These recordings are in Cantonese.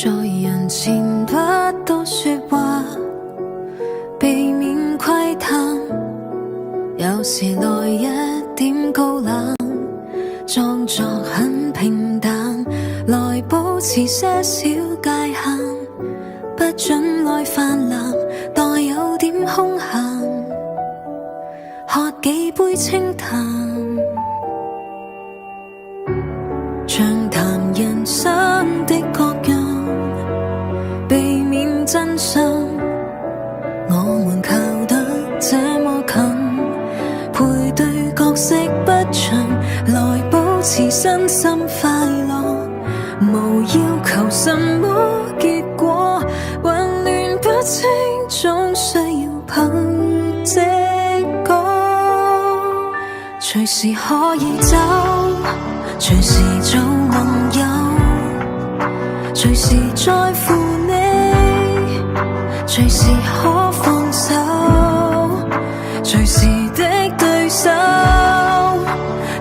在人前不多說話，避免窺探，有時來一點高冷，裝作很平淡，來保持些小界限，不准愛泛濫，待有點空閒，喝幾杯清淡，暢談人生的各樣，避免真相，我們靠得這麼近，配對角色不詳，來保持身心快樂，無要求什麼結果，混亂不清總需要憑直覺，隨時可以走，隨時做盟友，隨時在乎你，隨時可放手，隨時的對手，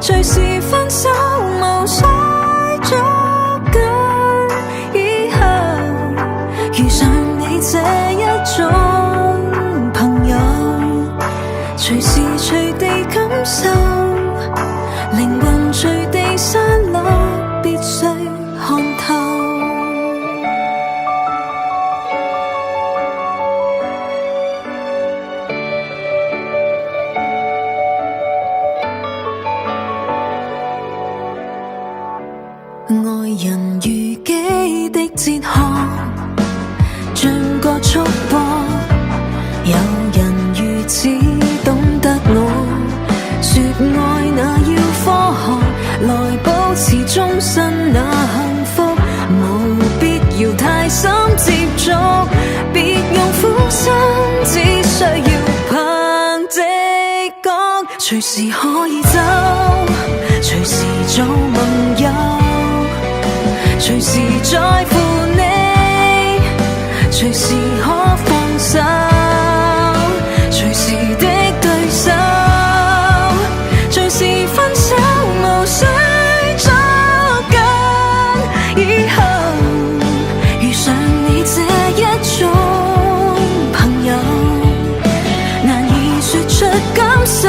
隨時分手，無需捉緊以後，遇上你這一種朋友，隨時隨地感受，靈魂隨地散落，必須看透。愛人如己的哲學，像個束縛，有人如此懂得我，說愛那要科學，來保持終身那幸福，無必要太深接觸，別用苦心，只需要憑直覺，隨時可以走，隨時做盟友，隨時在乎你，隨時可放手，隨時的對手，隨時分手，無需捉緊以後，遇上你這一種朋友，難以說出感受，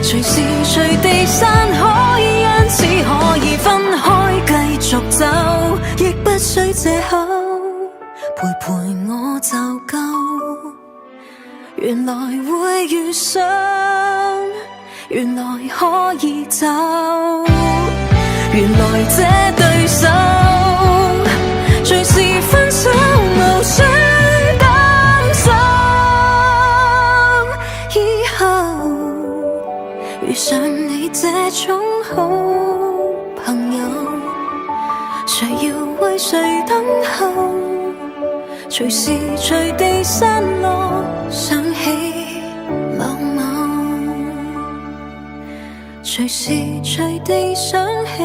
隨時隨地散開，因此可以分開繼續走，亦不需藉口，陪我就夠，原來會遇上，原來可以走，原來這對手隨時分手，無需擔心以後，遇上你這種好朋友，誰要為誰等候，隨時隨地散落，想起某某，隨時隨地想起